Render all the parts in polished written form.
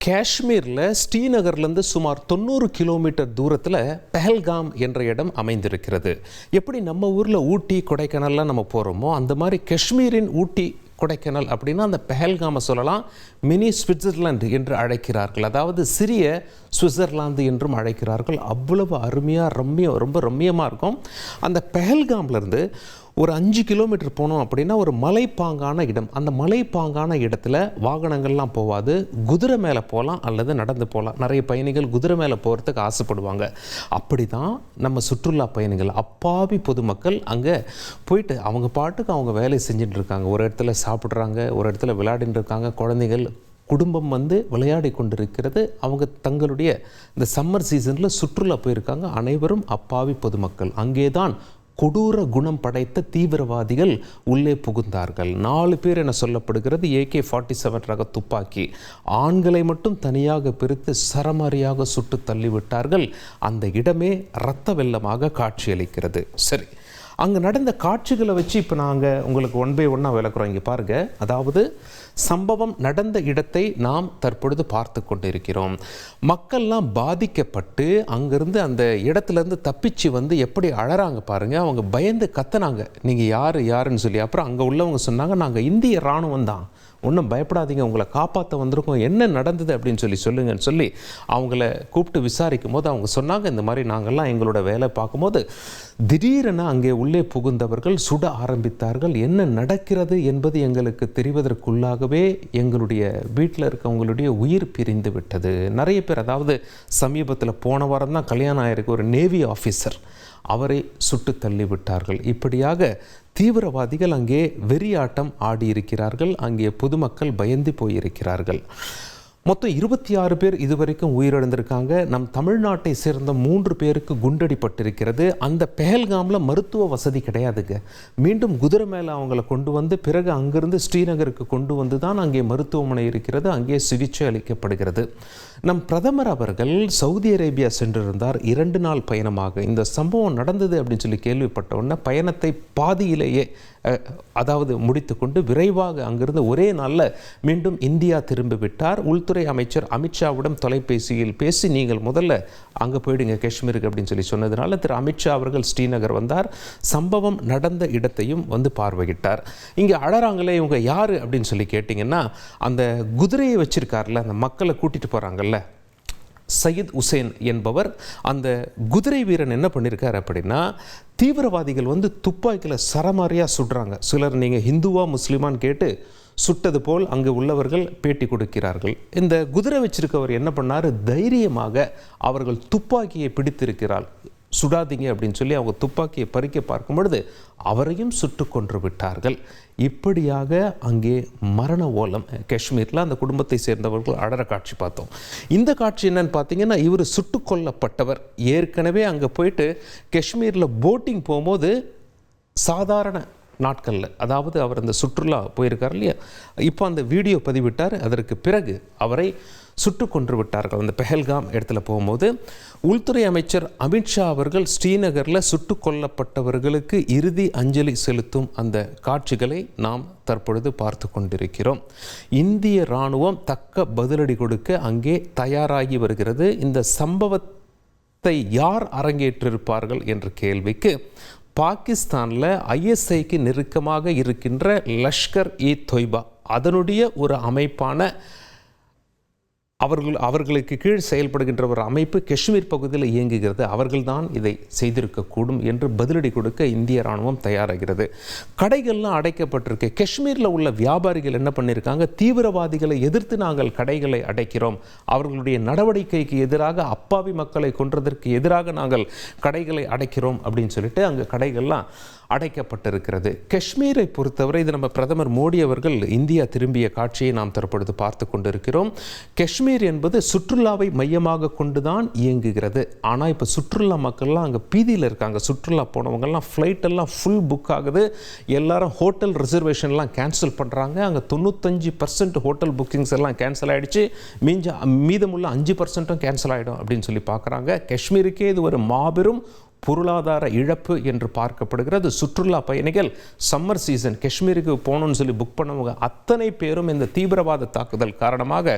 காஷ்மீரில் ஸ்ரீநகர்லேருந்து சுமார் 90 கிலோமீட்டர் தூரத்தில் பெஹல்காம் என்ற இடம் அமைந்திருக்கிறது. எப்படி நம்ம ஊரில் ஊட்டி கொடைக்கானல்லாம் நம்ம போகிறோமோ அந்த மாதிரி காஷ்மீரின் ஊட்டி கொடைக்கானல் அப்படின்னா அந்த பெஹல்காமை சொல்லலாம். மினி சுவிட்சர்லாந்து என்று அழைக்கிறார்கள், அதாவது சிறிய சுவிட்சர்லாந்து என்றும் அழைக்கிறார்கள். அவ்வளவு அருமையாக ரொம்ப ரம்மியமாக இருக்கும். அந்த பெஹல்காம்லேருந்து ஒரு 5 கிலோமீட்டர் போனோம் அப்படின்னா ஒரு மலைப்பாங்கான இடம். அந்த மலைப்பாங்கான இடத்துல வாகனங்கள்லாம் போகாது, குதிரை மேலே போகலாம் அல்லது நடந்து போகலாம். நிறைய பயணிகள் குதிரை மேலே போகிறதுக்கு ஆசைப்படுவாங்க. அப்படி தான் நம்ம சுற்றுலா பயணிகள், அப்பாவி பொதுமக்கள் அங்கே போயிட்டு அவங்க பாட்டுக்கு அவங்க வேலையை செஞ்சுட்டு இருக்காங்க. ஒரு இடத்துல சாப்பிட்றாங்க, ஒரு இடத்துல விளையாடிட்டு இருக்காங்க. குழந்தைகள் குடும்பம் விளையாடி கொண்டிருக்கிறது. அவங்க தங்களுடைய இந்த சம்மர் சீசனில் சுற்றுலா போயிருக்காங்க. அனைவரும் அப்பாவி பொதுமக்கள். அங்கே தான் கொடூர குணம் படைத்த தீவிரவாதிகள் உள்ளே புகுந்தார்கள். 4 பேர் என சொல்லப்படுகிறது. AK-47 ரக துப்பாக்கி, ஆண்களை மட்டும் தனியாக பிரித்து சரமாரியாக சுட்டு தள்ளிவிட்டார்கள். அந்த இடமே இரத்த வெள்ளமாக காட்சியளிக்கிறது. சரி, அங்கே நடந்த காட்சிகளை வச்சு இப்போ நாங்கள் உங்களுக்கு 1 by 1 விளக்குறோம். இங்கே பாருங்கள், அதாவது சம்பவம் நடந்த இடத்தை நாம் தற்பொழுது பார்த்து கொண்டிருக்கிறோம். மக்கள்லாம் பாதிக்கப்பட்டு அங்கேருந்து அந்த இடத்துலேருந்து தப்பிச்சு எப்படி அழறாங்க பாருங்கள். அவங்க பயந்து கத்துனாங்க, நீங்கள் யாருன்னு சொல்லி. அப்புறம் அங்கே உள்ளவங்க சொன்னாங்க, நாங்கள் இந்திய இராணுவம் தான், ஒன்றும் பயப்படாதீங்க, உங்களை காப்பாற்ற வந்திருக்கோம், என்ன நடந்தது அப்படின்னு சொல்லுங்கன்னு சொல்லி அவங்கள கூப்பிட்டு விசாரிக்கும் போது அவங்க சொன்னாங்க, இந்த மாதிரி நாங்கள்லாம் எங்களோட வேலை பார்க்கும்போது திடீரென அங்கே உள்ளே புகுந்தவர்கள் சுட ஆரம்பித்தார்கள். என்ன நடக்கிறது என்பது எங்களுக்கு தெரிவதற்குள்ளாகவே எங்களுடைய வீட்டில் இருக்கவங்களுடைய உயிர் பிரிந்து விட்டது. நிறைய பேர், அதாவது சமீபத்தில் போன வாரம் தான் கல்யாணம் ஆயிருக்கு ஒரு நேவி ஆஃபீஸர், அவரை சுட்டு தள்ளிவிட்டார்கள். இப்படியாக தீவிரவாதிகள் அங்கே வெறியாட்டம் ஆடியிருக்கிறார்கள். அங்கே பொதுமக்கள் பயந்து போயிருக்கிறார்கள். மொத்தம் 26 பேர் இதுவரைக்கும் உயிரிழந்திருக்காங்க. நம் தமிழ்நாட்டை சேர்ந்த 3 பேருக்கு குண்டடிப்பட்டிருக்கிறது. அந்த பெஹல்காமில் மருத்துவ வசதி கிடையாதுங்க. மீண்டும் குதிரை மேலே அவங்கள கொண்டு வந்து பிறகு அங்கிருந்து ஸ்ரீநகருக்கு கொண்டு வந்து தான் அங்கே மருத்துவமனை இருக்கிறது, அங்கே சிகிச்சை அளிக்கப்படுகிறது. நம் பிரதமர் அவர்கள் சவுதி அரேபியா சென்றிருந்தார் 2 நாள் பயணமாக. இந்த சம்பவம் நடந்தது அப்படின்னு சொல்லி கேள்விப்பட்ட உடனே பயணத்தை பாதியிலேயே அதாவது முடித்து கொண்டு விரைவாக அங்கிருந்து ஒரே நாளில் மீண்டும் இந்தியா திரும்பிவிட்டார். உள்துறை அமைச்சர் அமித்ஷாவிடம் தொலைபேசியில் பேசி, நீங்கள் முதல்ல அங்கே போயிடுங்க காஷ்மீருக்கு அப்படின்னு சொல்லி சொன்னதுனால திரு அமித்ஷா அவர்கள் ஸ்ரீநகர் வந்தார். சம்பவம் நடந்த இடத்தையும் பார்வையிட்டார். இங்கே அழறாங்களே, இவங்க யார் அப்படின்னு சொல்லி கேட்டிங்கன்னா, அந்த குதிரையை வச்சிருக்காருல, அந்த மக்களை கூட்டிகிட்டு போகிறாங்கல்ல, சையத் உசேன் என்பவர். அந்த குதிரை வீரன் என்ன பண்ணியிருக்கார் அப்படின்னா, தீவிரவாதிகள் துப்பாக்கியில் சரமாரியாக சுடுறாங்க. சிலர் நீங்கள் ஹிந்துவா முஸ்லீமான்னு கேட்டு சுட்டது போல் அங்கு உள்ளவர்கள் பேட்டி கொடுக்கிறார்கள். இந்த குதிரை வச்சிருக்கவர் என்ன பண்ணார், தைரியமாக அவர்கள் துப்பாக்கியை பிடித்திருக்கிறார், சுடாதீங்க அப்படின்னு சொல்லி அவங்க துப்பாக்கியை பறிக்க பார்க்கும் பொழுது அவரையும் சுட்டு கொன்று விட்டார்கள். இப்படியாக அங்கே மரண ஓலம். காஷ்மீரில் அந்த குடும்பத்தை சேர்ந்தவர்கள் அடற காட்சி பார்த்தோம். இந்த காட்சி என்னன்னு பார்த்தீங்கன்னா, இவர் சுட்டு கொல்லப்பட்டவர் ஏற்கனவே அங்கே போயிட்டு காஷ்மீரில் போட்டிங் போகும்போது சாதாரண நாட்களில், அதாவது அவர் அந்த சுற்றுலா போயிருக்கார் இல்லையா, இப்போ அந்த வீடியோ பதிவிட்டார். அதற்கு பிறகு அவரை சுட்டு கொன்று விட்டார்கள் அந்த பெஹல்காம் இடத்துல போகும்போது. உள்துறை அமைச்சர் அமித்ஷா அவர்கள் ஸ்ரீநகரில் சுட்டு கொல்லப்பட்டவர்களுக்கு இறுதி அஞ்சலி செலுத்தும் அந்த காட்சிகளை நாம் தற்பொழுது பார்த்து கொண்டிருக்கிறோம். இந்திய இராணுவம் தக்க பதிலடி கொடுக்க அங்கே தயாராகி வருகிறது. இந்த சம்பவத்தை யார் அரங்கேற்றிருப்பார்கள் என்ற கேள்விக்கு பாகிஸ்தானில் ISIக்கு நெருக்கமாக இருக்கின்ற லஷ்கர்-இ-தொய்பா அதனுடைய ஒரு அமைப்பான அவர்களுக்கு கீழ் செயல்படுகின்ற ஒரு அமைப்பு காஷ்மீர் பகுதியில் இயங்குகிறது. அவர்கள்தான் இதை செய்திருக்கக்கூடும் என்று பதிலடி கொடுக்க இந்திய இராணுவம் தயாராகிறது. கடைகள்லாம் அடைக்கப்பட்டிருக்கு. காஷ்மீரில் உள்ள வியாபாரிகள் என்ன பண்ணியிருக்காங்க, தீவிரவாதிகளை எதிர்த்து நாங்கள் கடைகளை அடைக்கிறோம், அவர்களுடைய நடவடிக்கைக்கு எதிராக, அப்பாவி மக்களை கொன்றதற்கு எதிராக நாங்கள் கடைகளை அடைக்கிறோம் அப்படின்னு சொல்லிட்டு அங்கே கடைகள்லாம் அடைக்கப்பட்டிருக்கிறது. காஷ்மீரை பொறுத்தவரை இது நம்ம பிரதமர் மோடி அவர்கள் இந்தியா திரும்பிய காட்சியை நாம் தற்பொழுது பார்த்து கொண்டிருக்கிறோம். காஷ்மீர் என்பது சுற்றுலாவை மையமாக கொண்டுதான் இயங்குகிறது. ஆனால் இப்போ சுற்றுலா மக்கள்லாம் அங்கே பீதியில் இருக்காங்க. சுற்றுலா போனவங்கெல்லாம் ஃப்ளைட்டெல்லாம் ஃபுல் புக் ஆகுது. எல்லாரும் ஹோட்டல் ரிசர்வேஷன்லாம் கேன்சல் பண்ணுறாங்க. அங்கே 95% ஹோட்டல் புக்கிங்ஸ் எல்லாம் கேன்சல் ஆகிடுச்சு. மீதமுள்ள 5% கேன்சல் ஆகிடும் அப்படின்னு சொல்லி பார்க்குறாங்க. காஷ்மீருக்கே இது ஒரு மாபெரும் பொருளாதார இழப்பு என்று பார்க்கப்படுகிறது. சுற்றுலா பயணிகள் சம்மர் சீசன் காஷ்மீருக்கு போகணும்னு சொல்லி புக் பண்ணவங்க அத்தனை பேரும் இந்த தீவிரவாத தாக்குதல் காரணமாக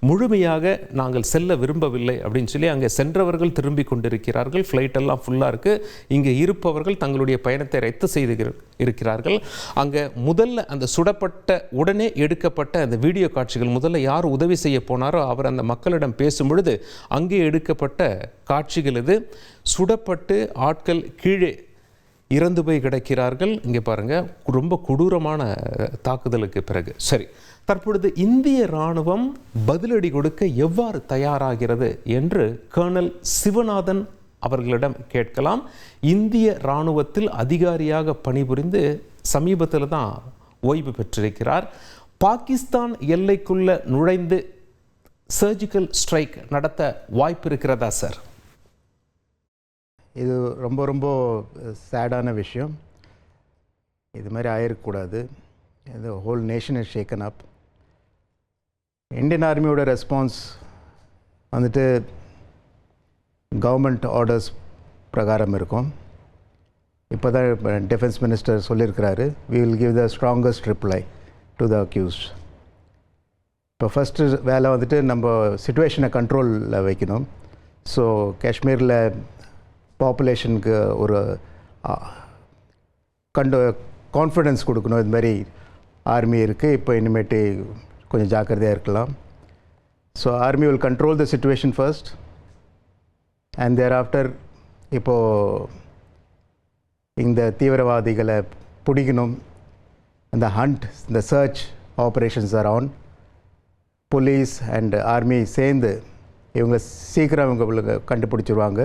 முழுமையாக நாங்கள் செல்ல விரும்பவில்லை அப்படின்னு சொல்லி அங்கே சென்றவர்கள் திரும்பி கொண்டிருக்கிறார்கள். ஃப்ளைட் எல்லாம் ஃபுல்லாக இருக்குது. இங்கே இருப்பவர்கள் தங்களுடைய பயணத்தை ரத்து செய்து இருக்கிறார்கள். அங்கே முதல்ல அந்த சுடப்பட்ட உடனே எடுக்கப்பட்ட அந்த வீடியோ காட்சிகள், முதல்ல யார் உதவி செய்ய போனாரோ அவர் அந்த மக்களிடம் பேசும் பொழுது அங்கே எடுக்கப்பட்ட காட்சிகள் இது. சுடப்பட்டு ஆட்கள் கீழே இறந்து போய் கிடக்கிறார்கள். இங்கே பாருங்க, ரொம்ப கொடூரமான தாக்குதலுக்கு பிறகு. சரி, தற்பொழுது இந்திய இராணுவம் பதிலடி கொடுக்க எவ்வாறு தயாராகிறது என்று கர்னல் சிவநாதன் அவர்களிடம் கேட்கலாம். இந்திய இராணுவத்தில் அதிகாரியாக பணிபுரிந்து சமீபத்தில் தான் ஓய்வு பெற்றிருக்கிறார். பாகிஸ்தான் எல்லைக்குள்ள நுழைந்து சர்ஜிக்கல் ஸ்ட்ரைக் நடத்த வாய்ப்பு இருக்கிறதா சார்? இது ரொம்ப ரொம்ப சேடான விஷயம். இது மாதிரி ஆயிருக்கக்கூடாது. இந்த whole nation is shaken up. Indian ஆர்மியோட ரெஸ்பான்ஸ் வந்துட்டு கவர்மெண்ட் ஆர்டர்ஸ் பிரகாரம் இருக்கும். இப்போ தான் டிஃபென்ஸ் மினிஸ்டர் சொல்லியிருக்கிறாரு, we will give the strongest reply to the accused. இப்போ ஃபஸ்ட்டு வேலை வந்துட்டு நம்ம சிச்சுவேஷனை கண்ட்ரோலில் வைக்கணும். ஸோ காஷ்மீரில் பாப்புலேஷனுக்கு ஒரு கான்ஃபிடென்ஸ் கொடுக்கணும். இது மாதிரி ஆர்மி இருக்குது, இப்போ இனிமேட்டு கொஞ்சம் ஜாக்கிரதையாக இருக்கலாம். So army will control the situation first and thereafter இப்போது இந்த தீவிரவாதிகளை பிடிக்கணும். அந்த ஹண்ட், இந்த search operations are on. Police and army சேர்ந்து இவங்க சீக்கிரம் இவங்க கண்டுபிடிச்சிருவாங்க,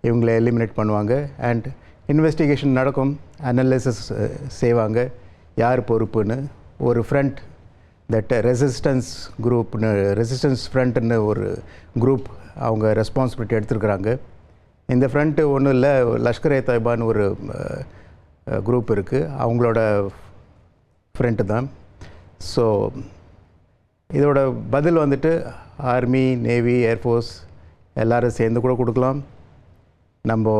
இவங்களை எலிமினேட் பண்ணுவாங்க. அண்ட் இன்வெஸ்டிகேஷன் நடக்கும், அனாலிசிஸ் செய்வாங்க யார் பொறுப்புன்னு. ஒரு ஃப்ரண்ட், தட் ரெசிஸ்டன்ஸ் குரூப்னு, ரெசிஸ்டன்ஸ் ஃப்ரண்ட்னு ஒரு குரூப் அவங்க ரெஸ்பான்சிபிலிட்டி எடுத்துருக்குறாங்க. இந்த ஃப்ரண்ட்டு ஒன்றும் இல்லை, லஷ்கர் ஏ தொய்பான்னு ஒரு குரூப் இருக்குது, அவங்களோட ஃப்ரண்ட்டு தான். ஸோ இதோட பதில் வந்துட்டு ஆர்மி, நேவி, ஏர்ஃபோர்ஸ் எல்லோரும் சேர்ந்து கூட கொடுக்கலாம். நம்ம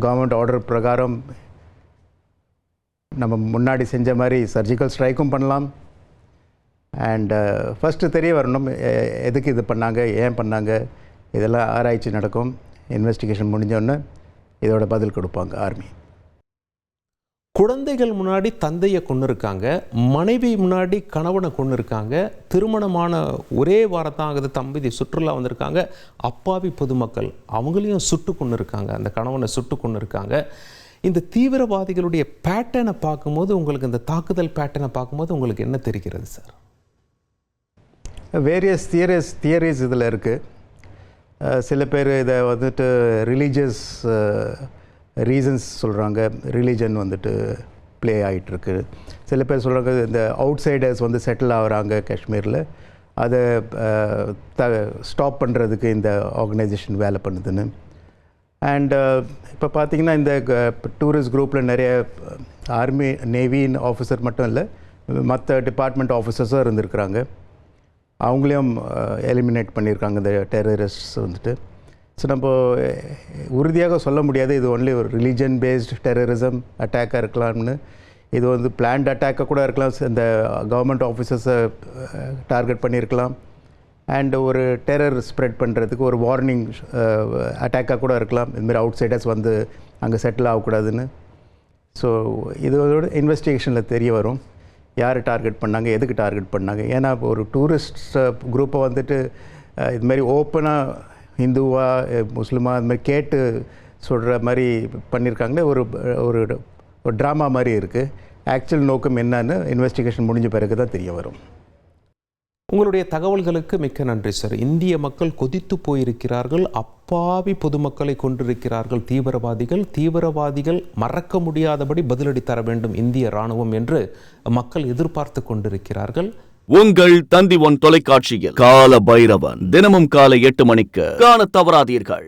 கவர்மெண்ட் ஆர்டர் பிரகாரம் நம்ம முன்னாடி செஞ்ச மாதிரி சர்ஜிக்கல் ஸ்ட்ரைக்கும் பண்ணலாம். அண்டு ஃபஸ்ட்டு தெரிய வரணும் எதுக்கு இது பண்ணாங்க, ஏன் பண்ணாங்க, இதெல்லாம் ஆராய்ச்சி நடக்கும். இன்வெஸ்டிகேஷன் முடிஞ்சோடனே இதோட பதில் கொடுப்பாங்க ஆர்மி. குழந்தைகள் முன்னாடி தந்தையை கொண்டு இருக்காங்க, மனைவி முன்னாடி கணவனை கொண்டு இருக்காங்க. திருமணமான ஒரே வாரத்தான் ஆகுது, தம்பதி சுற்றுலா வந்திருக்காங்க. அப்பாவி பொதுமக்கள் அவங்களையும் சுட்டு கொண்டு இருக்காங்க, அந்த கணவனை சுட்டு கொண்டு இருக்காங்க. இந்த தீவிரவாதிகளுடைய பேட்டர்னை பார்க்கும்போது உங்களுக்கு, இந்த தாக்குதல் பேட்டர்னை பார்க்கும்போது உங்களுக்கு என்ன தெரிகிறது சார்? வேரியஸ் தியரிஸ் இதில் இருக்குது. சில பேர் இதை வந்துட்டு ரிலீஜியஸ் ரீசன்ஸ் சொல்கிறாங்க, ரிலீஜன் வந்துட்டு ப்ளே ஆகிட்டுருக்கு. சில பேர் சொல்கிறாங்க இந்த அவுட் சைடர்ஸ் வந்து செட்டில் ஆகிறாங்க காஷ்மீரில், அதை ஸ்டாப் பண்ணுறதுக்கு இந்த ஆர்கனைசேஷன் வேலை பண்ணுதுன்னு. அண்ட் இப்போ பார்த்திங்கன்னா இந்த டூரிஸ்ட் குரூப்பில் நிறைய ஆர்மி, நேவின் ஆஃபீஸர் மட்டும் இல்லை, மற்ற டிபார்ட்மெண்ட் ஆஃபீஸர்ஸும் இருந்திருக்கிறாங்க. அவங்களையும் எலிமினேட் பண்ணியிருக்காங்க இந்த டெரரிஸ்ட் வந்துட்டு. ஸோ நம்ம உறுதியாக சொல்ல முடியாது இது ஒன்லி ஒரு ரிலீஜன் பேஸ்ட் டெரரிசம் அட்டாக்காக இருக்கலாம்னு. இது வந்து பிளான்ட் அட்டாக்காக கூட இருக்கலாம், இந்த கவர்மெண்ட் ஆஃபீஸர்ஸை டார்கெட் பண்ணியிருக்கலாம். அண்ட் ஒரு டெரர் ஸ்ப்ரெட் பண்ணுறதுக்கு ஒரு வார்னிங் அட்டாக்காக கூட இருக்கலாம், இதுமாதிரி அவுட் சைடர்ஸ் வந்து அங்கே செட்டில் ஆகக்கூடாதுன்னு. ஸோ இதோட இன்வெஸ்டிகேஷனில் தெரிய வரும் யார் டார்கெட் பண்ணாங்க, எதுக்கு டார்கெட் பண்ணாங்க. ஏன்னா ஒரு டூரிஸ்ட் குரூப்பை வந்துட்டு இதுமாதிரி ஓப்பனாக ஹிந்துவா முஸ்லிமா அது மாதிரி கேட்டு சொல்கிற மாதிரி பண்ணியிருக்காங்களே, ஒரு ஒரு ட்ராமா மாதிரி இருக்குது. ஆக்சுவல் நோக்கம் என்னன்னு இன்வெஸ்டிகேஷன் முடிஞ்ச பிறகு தான் தெரிய வரும். உங்களுடைய தகவல்களுக்கு மிக்க நன்றி சார். இந்திய மக்கள் கொதித்து போயிருக்கிறார்கள், அப்பாவி பொதுமக்களை கொண்டிருக்கிறார்கள் தீவிரவாதிகள் மறக்க முடியாதபடி பதிலடி தர வேண்டும் இந்திய இராணுவம் என்று மக்கள் எதிர்பார்த்து கொண்டிருக்கிறார்கள். உங்கள் தந்தி ஒன் தொலைக்காட்சியில் கால பைரவன் தினமும் காலை 8 மணிக்கு காண தவறாதீர்கள்.